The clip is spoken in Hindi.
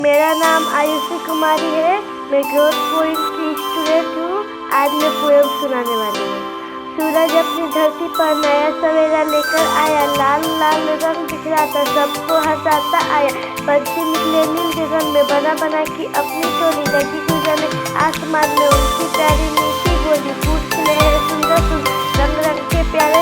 मेरा नाम आयुषी कुमारी है। मैं ग्रोथ पॉइंट की स्टूडेंट हूँ। आज मैं पोएम सुनाने वाली हूँ। सूरज अपनी धरती पर नया सवेरा लेकर आया, लाल लाल रंग बिखराता सबको हंसाता आया। पंछी निकले नील गगन में, बना बना की अपनी टोली लगी गुजरने आसमान में। उनकी प्यारी मीठी बोली, फूल खिले हैं सुंदर सुंदर, रंग रंग के प्यारे